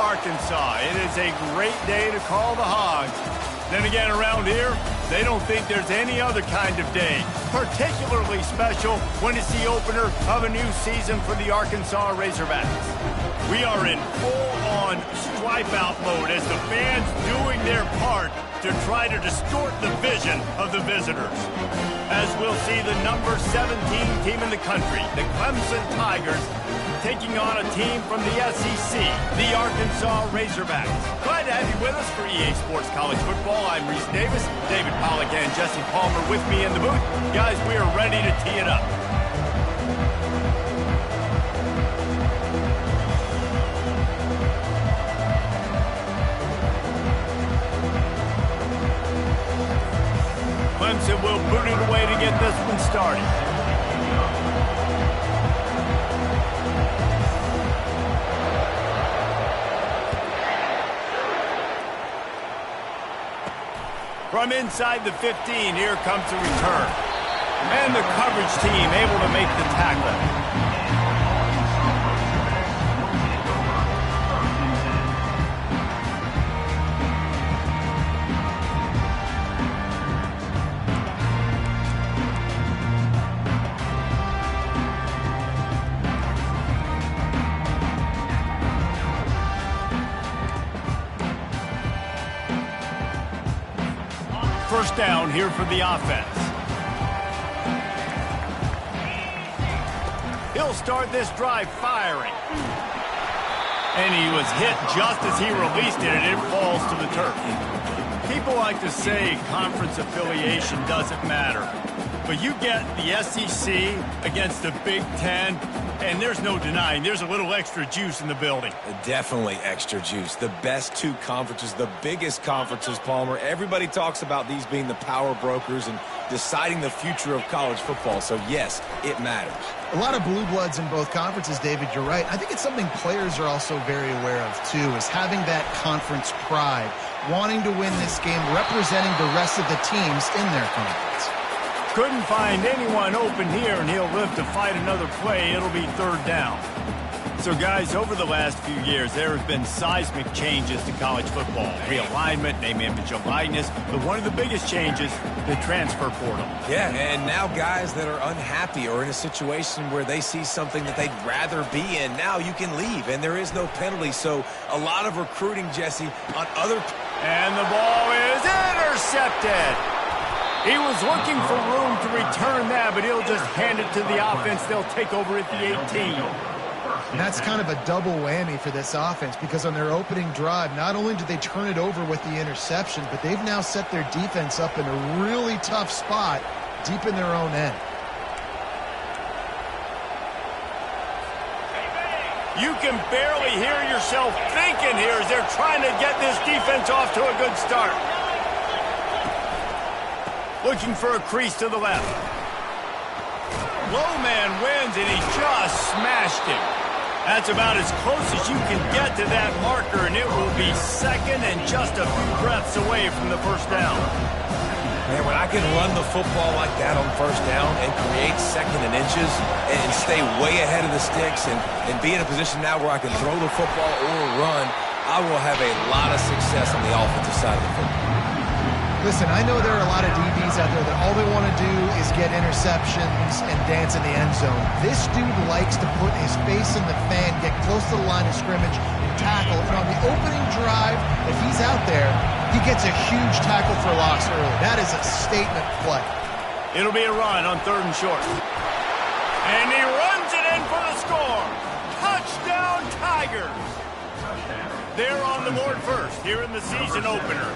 Arkansas. It is a great day to call the Hogs. Then again, around here, they don't think there's any other kind of day. Particularly special when it's the opener of a new season for the Arkansas Razorbacks. We are in full-on stripe-out mode as the fans doing their part to try to distort the vision of the visitors. As we'll see the number 17 team in the country, the Clemson Tigers, taking on a team from the SEC, the Arkansas Razorbacks. Glad to have you with us for EA Sports College Football. I'm Reese Davis, David Pollack and Jesse Palmer with me in the booth. Guys, we are ready to tee it up. Clemson will boot it away to get this one started. From inside the 15, here comes the return. And the coverage team able to make the tackle. First down here for the offense. He'll start this drive firing. And he was hit just as he released it, and it falls to the turf. People like to say conference affiliation doesn't matter. But you get the SEC against the Big Ten, and there's no denying there's a little extra juice in the building. Definitely extra juice. The best two conferences, the biggest conferences, Palmer. Everybody talks about these being the power brokers and deciding the future of college football. So, yes, it matters. A lot of blue bloods in both conferences, David. You're right. I think it's something players are also very aware of, too, is having that conference pride, wanting to win this game, representing the rest of the teams in their conference. Couldn't find anyone open here, and he'll live to fight another play. It'll be third down. So, guys, over the last few years, there have been seismic changes to college football. Realignment, name, image, and likeness. But one of the biggest changes, the transfer portal. Yeah, and now guys that are unhappy or in a situation where they see something that they'd rather be in, now you can leave, and there is no penalty. So, a lot of recruiting, Jesse, on other... And the ball is intercepted. He was looking for room to return that, but he'll just hand it to the offense. They'll take over at the 18. And that's kind of a double whammy for this offense because on their opening drive, not only did they turn it over with the interception, but they've now set their defense up in a really tough spot deep in their own end. You can barely hear yourself thinking here as they're trying to get this defense off to a good start. Looking for a crease to the left. Low man wins, and he just smashed him. That's about as close as you can get to that marker, and it will be second and just a few breaths away from the first down. Man, when I can run the football like that on first down and create second and inches and stay way ahead of the sticks and be in a position now where I can throw the football or run, I will have a lot of success on the offensive side of the football. Listen, I know there are a lot of DBs out there that all they want to do is get interceptions and dance in the end zone. This dude likes to put his face in the fan, get close to the line of scrimmage, and tackle. And on the opening drive, if he's out there, he gets a huge tackle for loss early. That is a statement play. It'll be a run on third and short. And he runs it in for the score. Touchdown, Tigers. They're on the board first here in the season opener.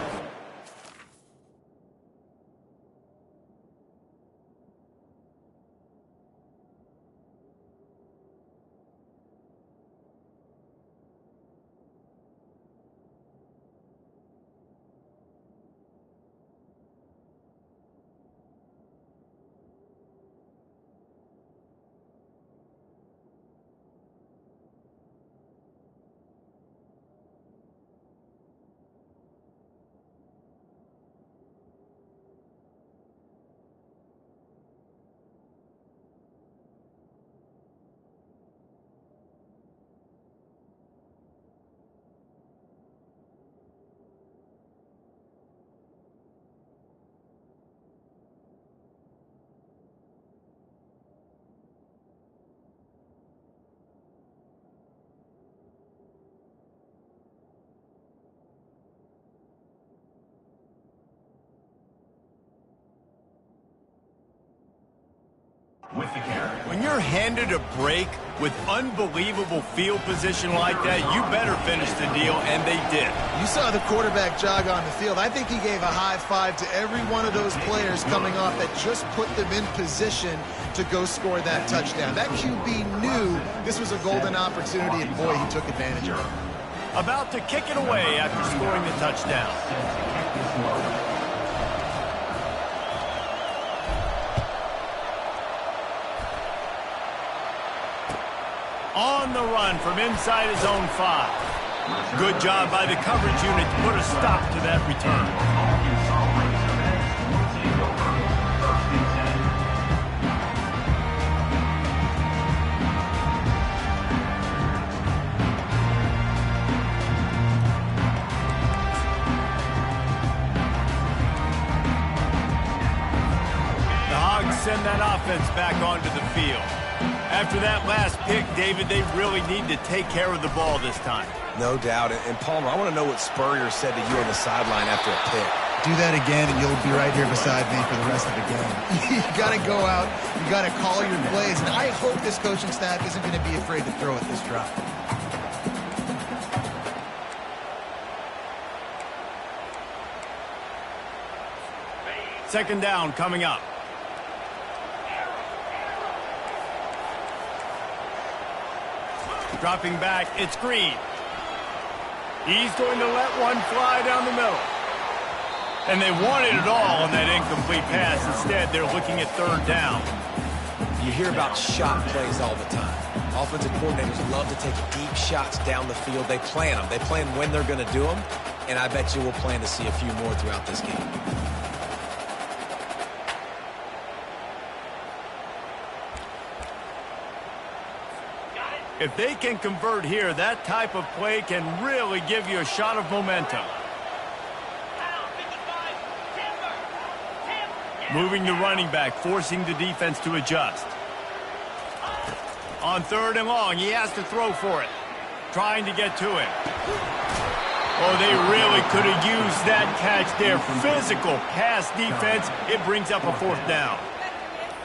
handed a break with unbelievable field position like that, you better finish the deal, and they did. You saw the quarterback jog on the field. I think he gave a high five to every one of those players coming off that just put them in position to go score that touchdown. That QB knew this was a golden opportunity, and boy, he took advantage of it. About to kick it away after scoring the touchdown. On the run from inside his own 5. Good job by the coverage unit to put a stop to that return. The Hogs send that offense back onto the field. After that last pick, David, they really need to take care of the ball this time. No doubt. And Palmer, I want to know what Spurrier said to you on the sideline after a pick. Do that again, and you'll be right here beside me for the rest of the game. You got to go out. You got to call your plays. And I hope this coaching staff isn't going to be afraid to throw it this drive. Second down coming up. Dropping back, it's Green. He's going to let one fly down the middle. And they wanted it all on that incomplete pass. Instead, they're looking at third down. You hear about shot plays all the time. Offensive coordinators love to take deep shots down the field. They plan them. They plan when they're going to do them. And I bet you we'll plan to see a few more throughout this game. If they can convert here, that type of play can really give you a shot of momentum. Moving the running back, forcing the defense to adjust. On third and long, he has to throw for it. Trying to get to it. Oh, they really could have used that catch there. Physical pass defense. It brings up a fourth down.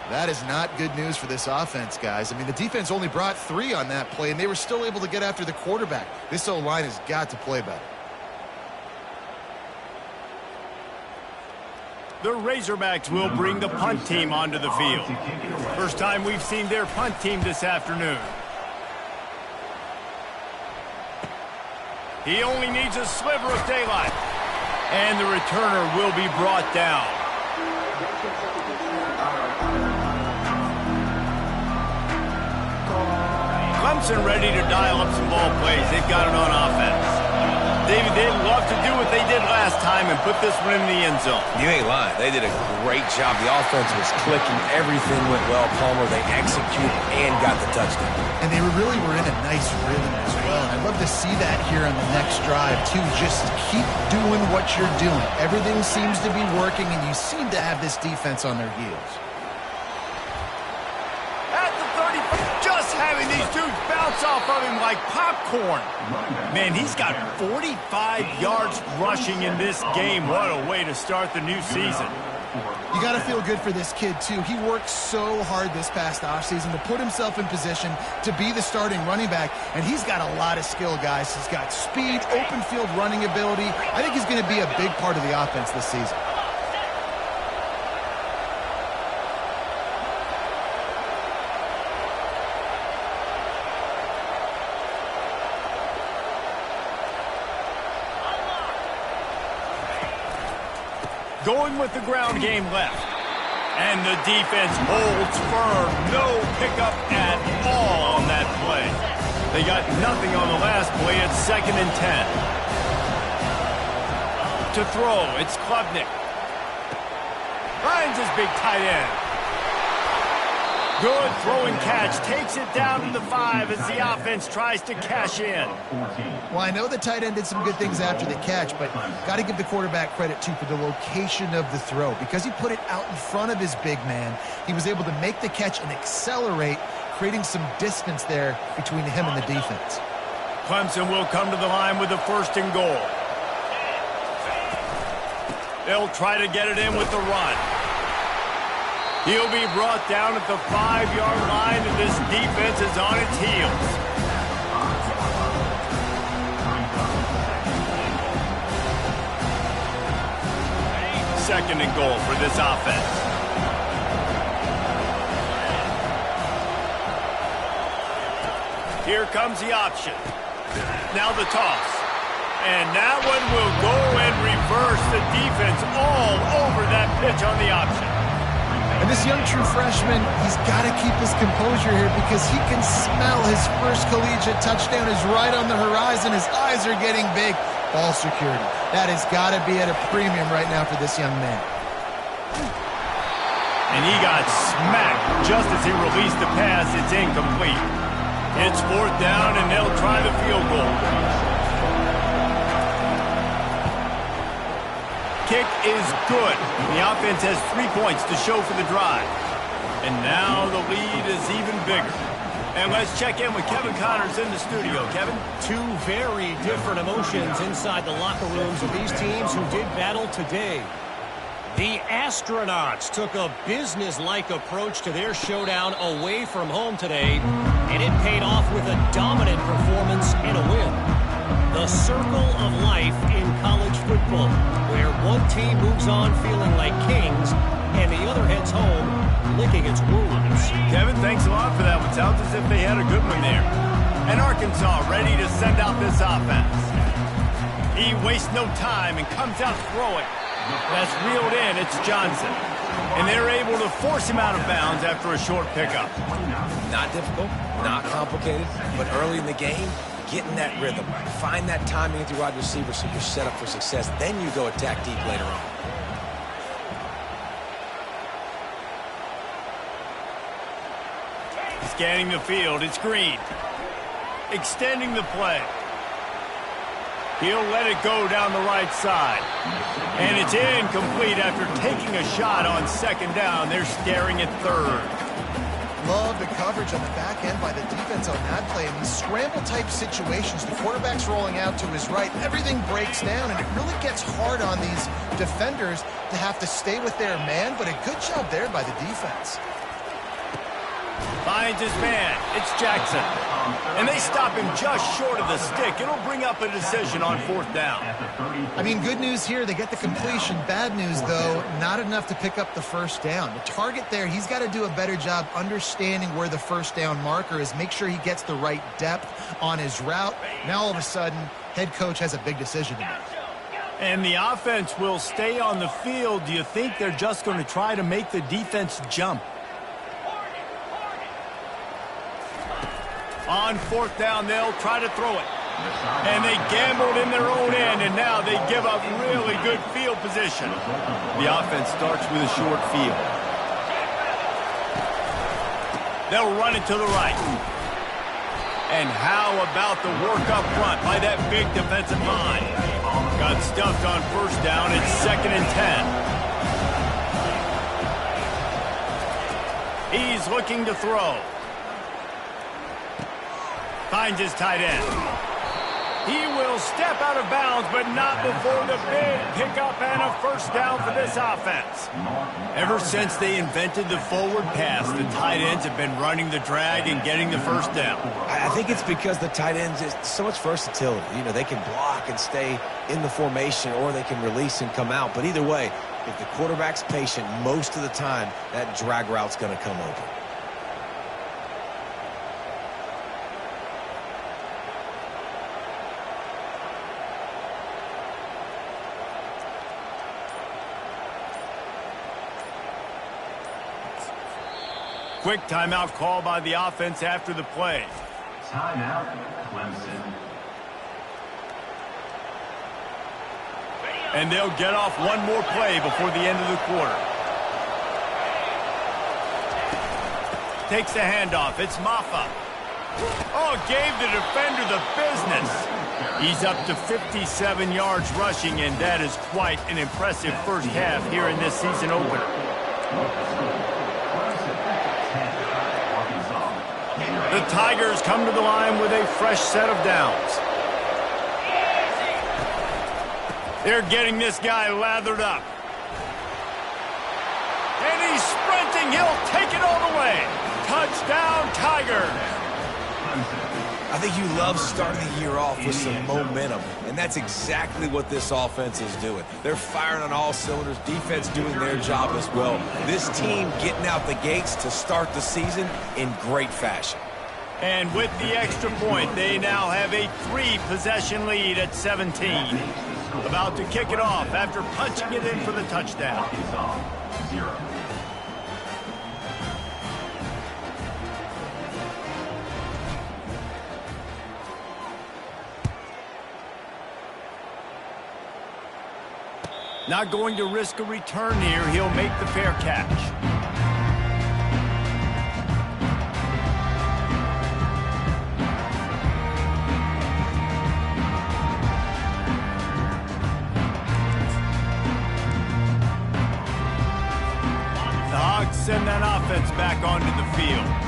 That is not good news for this offense, guys. I mean, the defense only brought 3 on that play, and they were still able to get after the quarterback. This O-line has got to play better. The Razorbacks will bring the punt team onto the field. First time we've seen their punt team this afternoon. He only needs a sliver of daylight. And the returner will be brought down. Clemson ready to dial up some ball plays. They've got it on offense. David, they'd love to do what they did last time and put this one in the end zone. You ain't lying. They did a great job. The offense was clicking. Everything went well. Palmer, they executed and got the touchdown. And they really were in a nice rhythm as well. And I'd love to see that here on the next drive, too. Just keep doing what you're doing. Everything seems to be working, and you seem to have this defense on their heels. At the 30, just having these dudes bounce off of him like popcorn. Man, he's got 45 yards rushing in this game. What a way to start the new season. You got to feel good for this kid, too. He worked so hard this past offseason to put himself in position to be the starting running back, and he's got a lot of skill, guys. He's got speed, open field running ability. I think he's going to be a big part of the offense this season. Going with the ground game left. And the defense holds firm. No pickup at all on that play. They got nothing on the last play. It's 2nd and 10. To throw, it's Klubnik. Finds his big tight end. Good throwing catch. Takes it down to the 5 as the offense tries to cash in. Well, I know the tight end did some good things after the catch, but got to give the quarterback credit, too, for the location of the throw. Because he put it out in front of his big man, he was able to make the catch and accelerate, creating some distance there between him and the defense. Clemson will come to the line with the 1st and goal. They'll try to get it in with the run. He'll be brought down at the 5-yard line, and this defense is on its heels. Second and goal for this offense. Here comes the option. Now the toss. And that one will go and reverse the defense all over that pitch on the option. And this young true freshman, he's got to keep his composure here because he can smell his first collegiate touchdown is right on the horizon. His eyes are getting big. Ball security. That has got to be at a premium right now for this young man. And he got smacked just as he released the pass. It's incomplete. It's fourth down, and they'll try the field goal. Kick is good. The offense has 3 points to show for the drive. And now the lead is even bigger. And let's check in with Kevin Connors in the studio. Kevin? Two very different emotions inside the locker rooms of these teams who did battle today. The Astronauts took a business-like approach to their showdown away from home today, and it paid off with a dominant performance and a win. The circle of life in college football, where one team moves on feeling like kings, and the other heads home licking its wounds. Kevin, thanks a lot for that one. Sounds as if they had a good one there. And Arkansas ready to send out this offense. He wastes no time and comes out throwing. That's reeled in. It's Johnson. And they're able to force him out of bounds after a short pickup. Not difficult, not complicated, but early in the game, getting that rhythm. Find that timing with your wide receiver so you're set up for success. Then you go attack deep later on. Scanning the field, it's Green. Extending the play. He'll let it go down the right side. And it's incomplete after taking a shot on second down. They're staring at third. Love the coverage on the back end by the defense on that play. In these scramble-type situations, the quarterback's rolling out to his right. Everything breaks down, and it really gets hard on these defenders to have to stay with their man, but a good job there by the defense. Finds his man. It's Jackson. And they stop him just short of the stick. It'll bring up a decision on fourth down. I mean, good news here. They get the completion. Bad news, though, not enough to pick up the first down. The target there, he's got to do a better job understanding where the first down marker is. Make sure he gets the right depth on his route. Now, all of a sudden, head coach has a big decision to make. And the offense will stay on the field. Do you think they're just going to try to make the defense jump? On fourth down, they'll try to throw it. And they gambled in their own end, and now they give up really good field position. The offense starts with a short field. They'll run it to the right. And how about the work up front by that big defensive line? Got stuffed on first down. It's 2nd and 10. He's looking to throw. Finds his tight end. He will step out of bounds, but not before the big pickup and a first down for this offense. Ever since they invented the forward pass, the tight ends have been running the drag and getting the first down. I think it's because the tight ends is so much versatility. You know, they can block and stay in the formation, or they can release and come out. But either way, if the quarterback's patient most of the time, that drag route's going to come open. Quick timeout call by the offense after the play. Timeout, Clemson. And they'll get off one more play before the end of the quarter. Takes the handoff. It's Maffa. Oh, gave the defender the business. He's up to 57 yards rushing, and that is quite an impressive first half here in this season opener. The Tigers come to the line with a fresh set of downs. They're getting this guy lathered up. And he's sprinting thinking he'll take it all the way. Touchdown, Tigers. I think you love starting the year off with some momentum, and that's exactly what this offense is doing. They're firing on all cylinders, defense doing their job as well. This team getting out the gates to start the season in great fashion. And with the extra point, they now have a 3-possession lead at 17. About to kick it off after punching it in for the touchdown. 0. Not going to risk a return here. He'll make the fair catch. The Hogs send that offense back onto the field.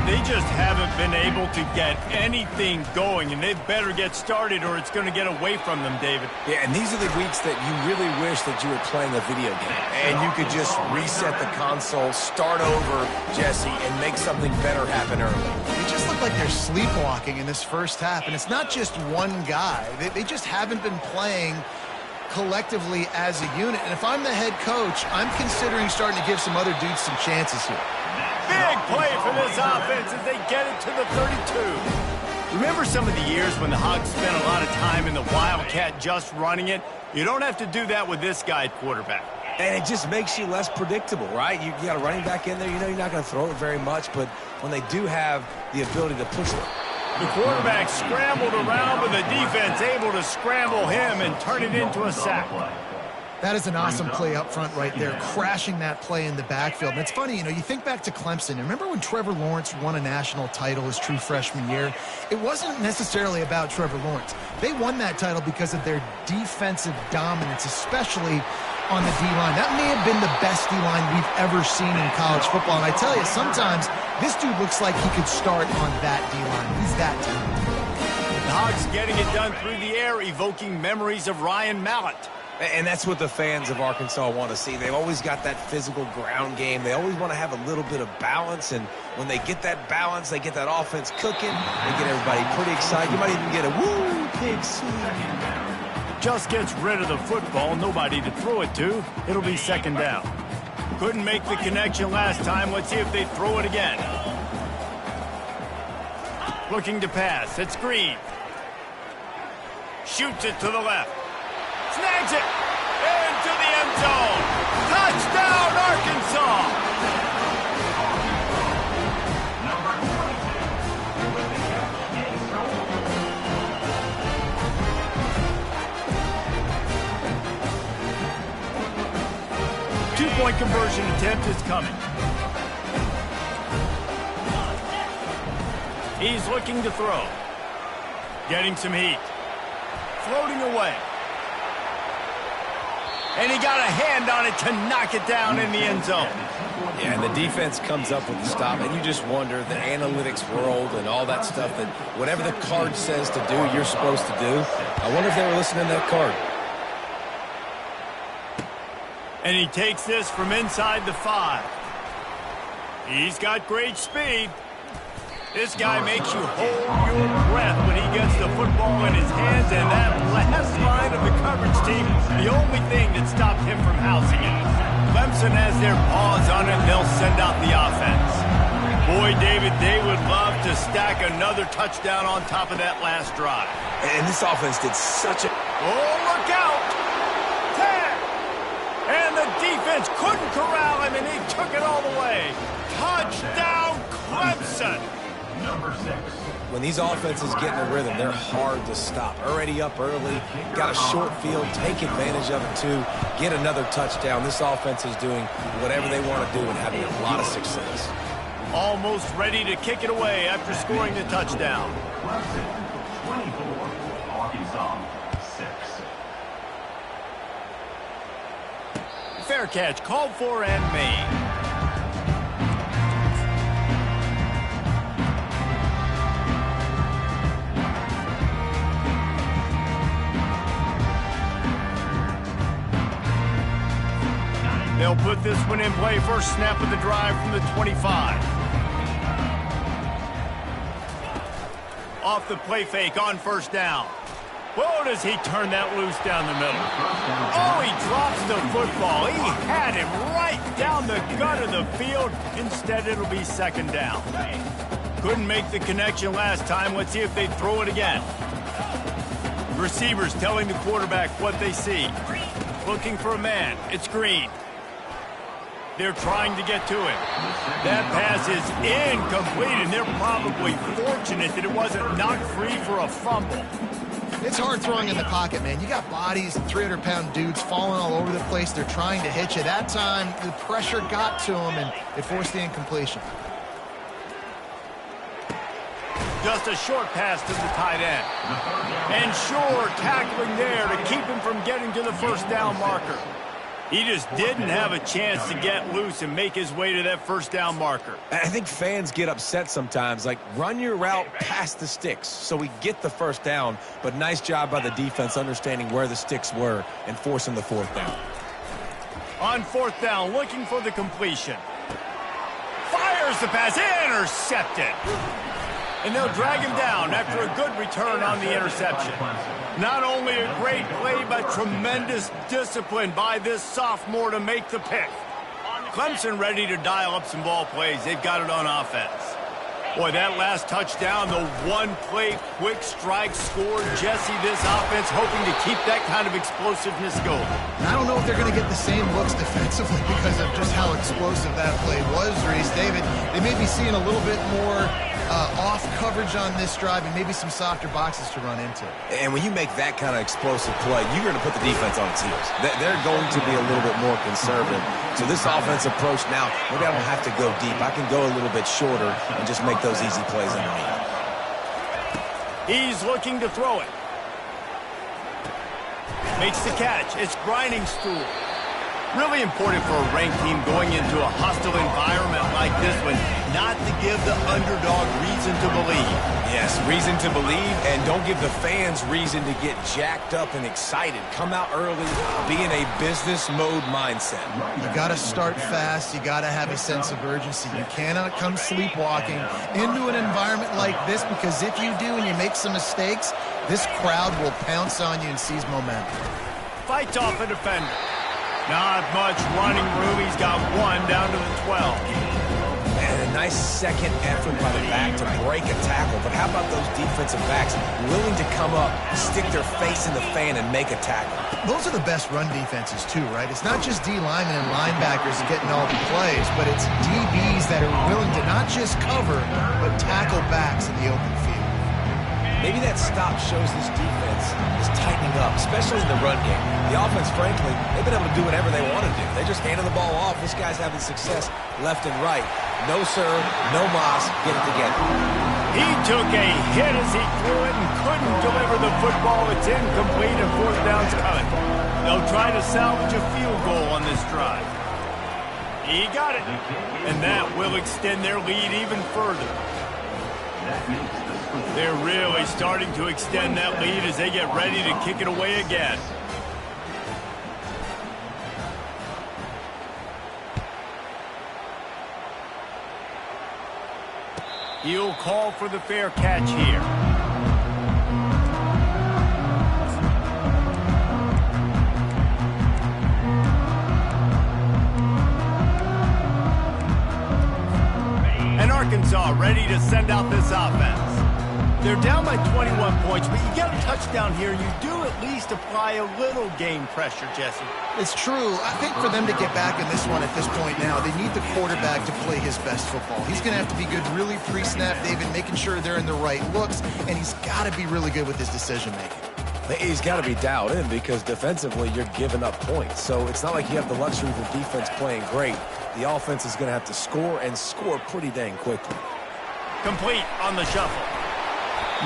They just haven't been able to get anything going, and they better get started or it's going to get away from them, David. Yeah, and these are the weeks that you really wish that you were playing a video game and you could just reset the console, start over, Jesse, and make something better happen early. They just look like they're sleepwalking in this first half, and it's not just one guy. They just haven't been playing collectively as a unit. And if I'm the head coach, I'm considering starting to give some other dudes some chances here. Big play for this offense as they get it to the 32. Remember some of the years when the Hogs spent a lot of time in the Wildcat just running it? You don't have to do that with this guy at quarterback. And it just makes you less predictable, right? You got a running back in there. You know you're not going to throw it very much, but when they do have the ability to push it. The quarterback scrambled around, but the defense able to scramble him and turn it into a sack. That is an awesome play up front right there, crashing that play in the backfield. And it's funny, you know, you think back to Clemson. Remember when Trevor Lawrence won a national title his true freshman year? It wasn't necessarily about Trevor Lawrence. They won that title because of their defensive dominance, especially on the D-line. That may have been the best D-line we've ever seen in college football. And I tell you, sometimes this dude looks like he could start on that D-line. He's that talented. The Hogs getting it done through the air, evoking memories of Ryan Mallett. And that's what the fans of Arkansas want to see. They've always got that physical ground game. They always want to have a little bit of balance. And when they get that balance, they get that offense cooking. They get everybody pretty excited. You might even get a woo, pig sweep. Just gets rid of the football. Nobody to throw it to. It'll be second down. Couldn't make the connection last time. Let's see if they throw it again. Looking to pass. It's Green. Shoots it to the left. Snags it into the end zone. Touchdown, Arkansas! Two-point conversion attempt is coming. He's looking to throw. Getting some heat. Floating away. And he got a hand on it to knock it down in the end zone. Yeah, and the defense comes up with the stop, and you just wonder, the analytics world and all that stuff, that whatever the card says to do, you're supposed to do. I wonder if they were listening to that card. And he takes this from inside the 5. He's got great speed. This guy makes you hold your breath when he gets the football in his hands, and that last line of the coverage team, the only thing that stopped him from housing it. Clemson has their paws on it, and they'll send out the offense. Boy, David, they would love to stack another touchdown on top of that last drive. And this offense did such a... Oh, look out! 10! And the defense couldn't corral him, and he took it all the way. Touchdown, Clemson! Number 6. When these offenses get in a rhythm, they're hard to stop. Already up early, got a short field, take advantage of it too, get another touchdown. This offense is doing whatever they want to do and having a lot of success. Almost ready to kick it away after scoring the touchdown. Clemson 24, Arkansas 6. Fair catch called for and made. They'll put this one in play. First snap of the drive from the 25. Off the play fake on first down. Whoa, does he turn that loose down the middle. Oh, he drops the football. He had him right down the gut of the field. Instead, it'll be second down. Couldn't make the connection last time. Let's see if they throw it again. Receivers telling the quarterback what they see. Looking for a man. It's Green. They're trying to get to him. That pass is incomplete, and they're probably fortunate that it wasn't knocked free for a fumble. It's hard throwing in the pocket, man. You got bodies and 300-pound dudes falling all over the place. They're trying to hit you. That time, the pressure got to him, and it forced the incompletion. Just a short pass to the tight end. And sure, tackling there to keep him from getting to the first down marker. He just didn't have a chance to get loose and make his way to that first down marker. I think fans get upset sometimes, like run your route past the sticks so we get the first down, but nice job by the defense understanding where the sticks were and forcing the fourth down. On fourth down, looking for the completion. Fires the pass, intercepted. And they'll drag him down after a good return on the interception. Not only a great play, but tremendous discipline by this sophomore to make the pick. Clemson ready to dial up some ball plays. They've got it on offense. Boy, that last touchdown, the one-play quick strike scored. Jesse, this offense hoping to keep that kind of explosiveness going. And I don't know if they're going to get the same looks defensively because of just how explosive that play was, Reese. David, they may be seeing a little bit more off coverage on this drive and maybe some softer boxes to run into. And when you make that kind of explosive play, you're going to put the defense on its heels. They're going to be a little bit more conservative. So this offense approach now, maybe I don't have to go deep. I can go a little bit shorter and just make those easy plays underneath. He's looking to throw it. Makes the catch. It's grinding stool. Really important for a ranked team going into a hostile environment like this one, not to give the underdog reason to believe. Yes, reason to believe, and don't give the fans reason to get jacked up and excited. Come out early, be in a business mode mindset. You got to start fast. You got to have a sense of urgency. You cannot come sleepwalking into an environment like this, because if you do and you make some mistakes, this crowd will pounce on you and seize momentum. Fights off a defender. Not much running room. He's got one down to the 12. And a nice second effort by the back to break a tackle. But how about those defensive backs willing to come up, stick their face in the fan, and make a tackle? Those are the best run defenses, too, right? It's not just D linemen and linebackers getting all the plays, but it's DBs that are willing to not just cover, but tackle backs in the open field. Maybe that stop shows this defense is tightening up, especially in the run game. The offense, frankly, they've been able to do whatever they want to do. They just handed the ball off. This guy's having success left and right. No serve, no moss, get it together. He took a hit as he threw it and couldn't deliver the football. It's incomplete and fourth down's coming. They'll try to salvage a field goal on this drive. He got it. And that will extend their lead even further. They're really starting to extend that lead as they get ready to kick it away again. He'll call for the fair catch here. And Arkansas ready to send out this offense. They're down by 21 points, but you get a touchdown here, you do at least apply a little game pressure, Jesse. It's true. I think for them to get back in this one at this point now, they need the quarterback to play his best football. He's going to have to be good really pre-snap, David, making sure they're in the right looks, and he's got to be really good with his decision-making. He's got to be dialed in because defensively you're giving up points. So it's not like you have the luxury of the defense playing great. The offense is going to have to score and score pretty dang quickly. Complete on the shuffle.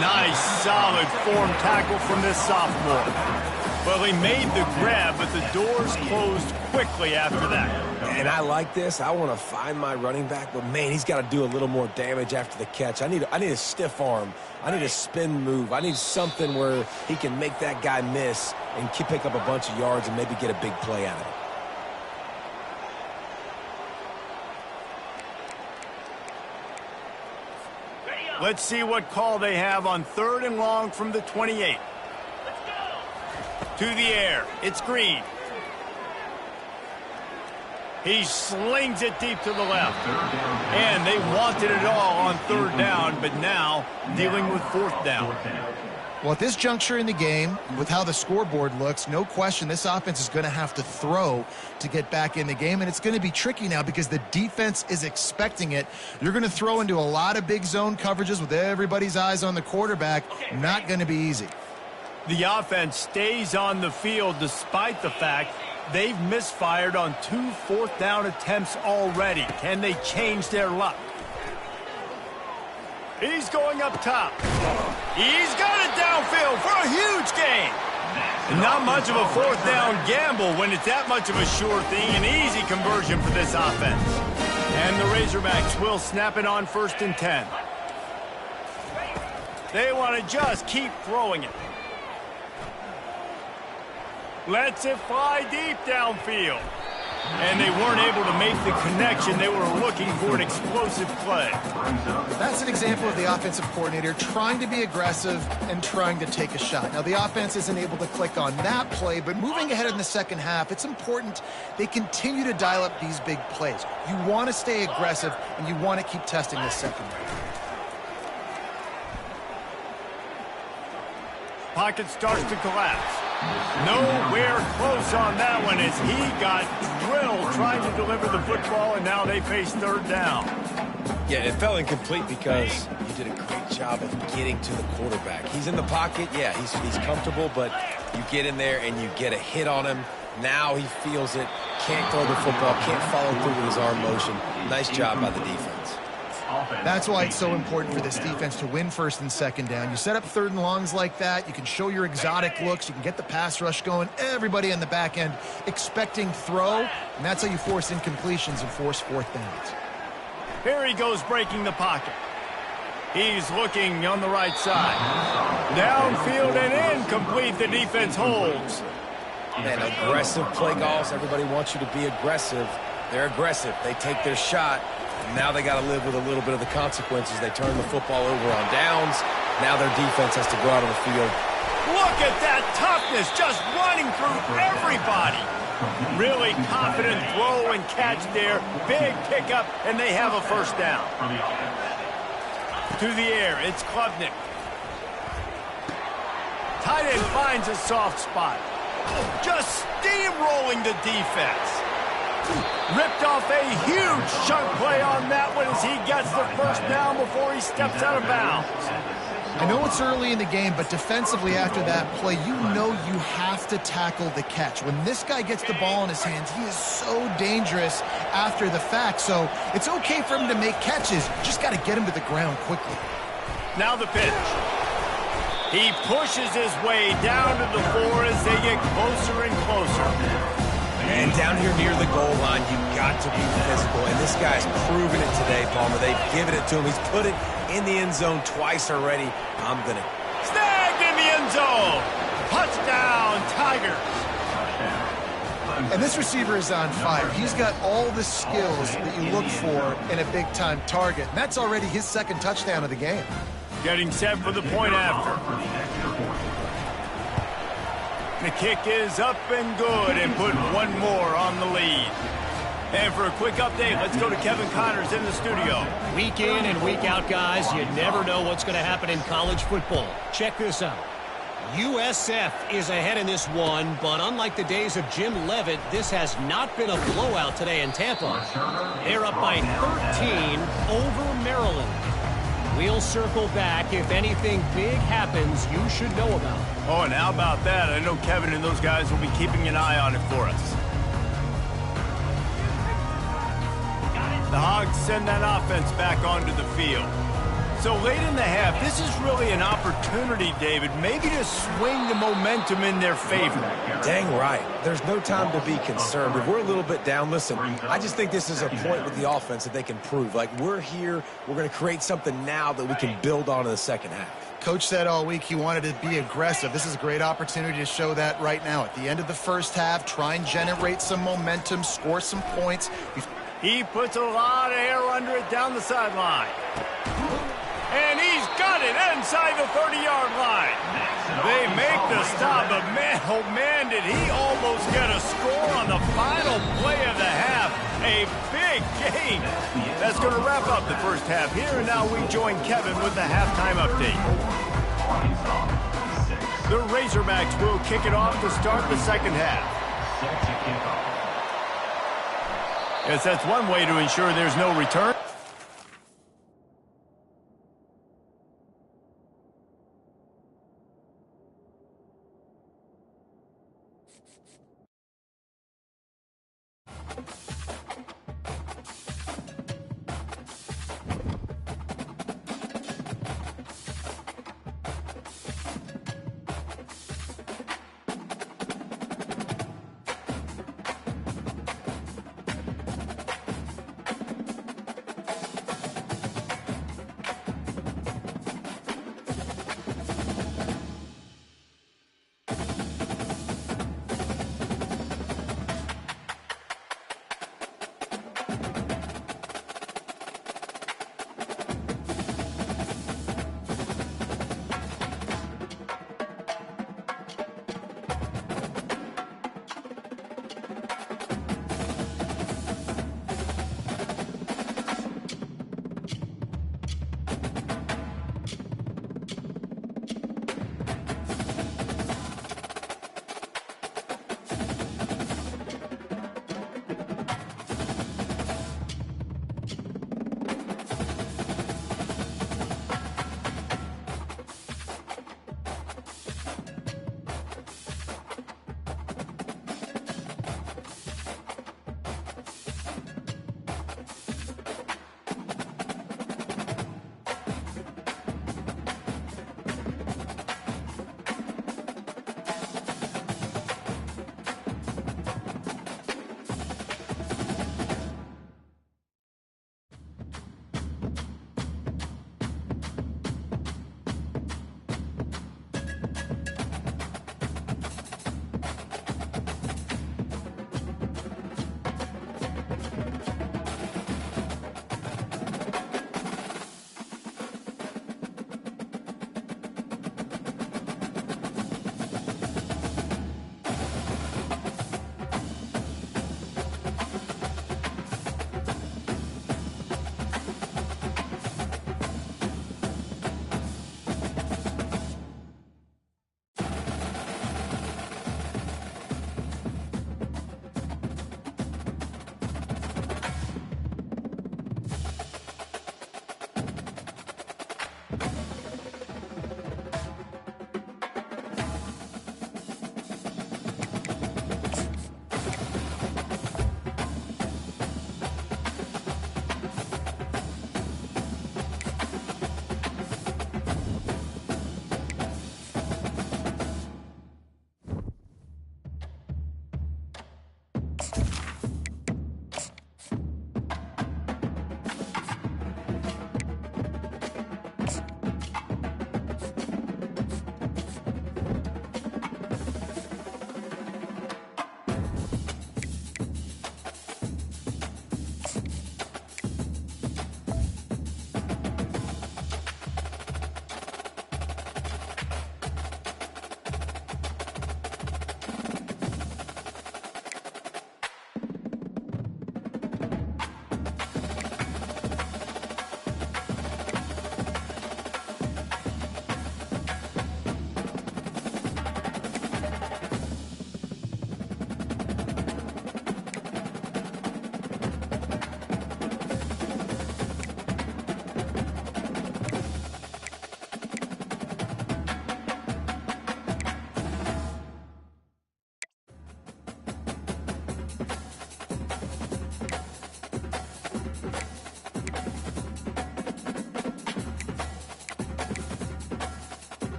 Nice, solid form tackle from this sophomore. Well, he made the grab, but the doors closed quickly after that. And I like this. I want to find my running back, but, man, he's got to do a little more damage after the catch. I need a stiff arm. I need a spin move. I need something where he can make that guy miss and pick up a bunch of yards and maybe get a big play out of it. Let's see what call they have on 3rd and long from the 28. To the air. It's Green. He slings it deep to the left. And they wanted it all on 3rd down, but now dealing with 4th down. Well, at this juncture in the game, with how the scoreboard looks, no question this offense is going to have to throw to get back in the game, and it's going to be tricky now because the defense is expecting it. You're going to throw into a lot of big zone coverages with everybody's eyes on the quarterback. Not going to be easy. The offense stays on the field despite the fact they've misfired on 2 4th down attempts already. Can they change their luck? He's going up top. He's got it downfield for a huge gain. And not much of a 4th down gamble when it's that much of a sure thing. An easy conversion for this offense. And the Razorbacks will snap it on 1st and 10. They want to just keep throwing it. Lets it fly deep downfield. And they weren't able to make the connection. They were looking for an explosive play. That's an example of the offensive coordinator trying to be aggressive and trying to take a shot. Now, the offense isn't able to click on that play, but moving ahead in the second half, it's important they continue to dial up these big plays. You want to stay aggressive, and you want to keep testing this secondary. Pocket starts to collapse. Nowhere close on that one as he got drilled trying to deliver the football, and now they face 3rd down. Yeah, it fell incomplete because you did a great job of getting to the quarterback. He's in the pocket. Yeah, he's comfortable, but you get in there and you get a hit on him. Now he feels it, can't throw the football, can't follow through with his arm motion. Nice job by the defense. That's why it's so important for this defense to win 1st and 2nd down. You set up 3rd and longs like that. You can show your exotic looks. You can get the pass rush going. Everybody on the back end expecting throw, and that's how you force incompletions and force 4th downs. Here he goes breaking the pocket. He's looking on the right side. Downfield and incomplete. The defense holds. Man, aggressive play calls. Everybody wants you to be aggressive. They're aggressive. They take their shot. Now they got to live with a little bit of the consequences. They turn the football over on downs. Now their defense has to go out on the field. Look at that toughness, just running through everybody. Really confident throw and catch there. Big pickup, and they have a 1st down. To the air, it's Klubnik. Tight end finds a soft spot. Just steamrolling the defense. Ripped off a huge chunk play on that one as he gets the 1st down before he steps out of bounds. I know it's early in the game, but defensively after that play, you know you have to tackle the catch. When this guy gets the ball in his hands, he is so dangerous after the fact. So it's okay for him to make catches. Just got to get him to the ground quickly. Now the pitch. He pushes his way down to the 4 as they get closer and closer. And down here near the goal line, you've got to be physical. And this guy's proven it today, Palmer. They've given it to him. He's put it in the end zone twice already. I'm going to... Snagged in the end zone. Touchdown, Tigers. And this receiver is on fire. He's got all the skills that you look for in a big-time target. And that's already his 2nd touchdown of the game. Getting set for the point after. The kick is up and good and put one more on the lead. And for a quick update, let's go to Kevin Connors in the studio. Week in and week out, guys, you never know what's going to happen in college football. Check this out. USF is ahead in this one, but unlike the days of Jim Leavitt, this has not been a blowout today in Tampa. They're up by 13 over Maryland. We'll circle back. If anything big happens, you should know about it. Oh, and how about that? I know Kevin and those guys will be keeping an eye on it for us. The Hogs send that offense back onto the field. So late in the half, this is really an opportunity, David, maybe to swing the momentum in their favor. Dang right. There's no time to be concerned. If we're a little bit down, listen, I just think this is a point with the offense that they can prove. Like, we're here, we're going to create something now that we can build on in the second half. Coach said all week he wanted to be aggressive. This is a great opportunity to show that right now. At the end of the first half, try and generate some momentum, score some points. He puts a lot of air under it down the sideline. And he inside the 30-yard line. They make the stop, but man, oh man, did he almost get a score on the final play of the half. A big game. That's going to wrap up the first half here, and now we join Kevin with the halftime update. The Razorbacks will kick it off to start the second half. Yes, that's one way to ensure there's no return.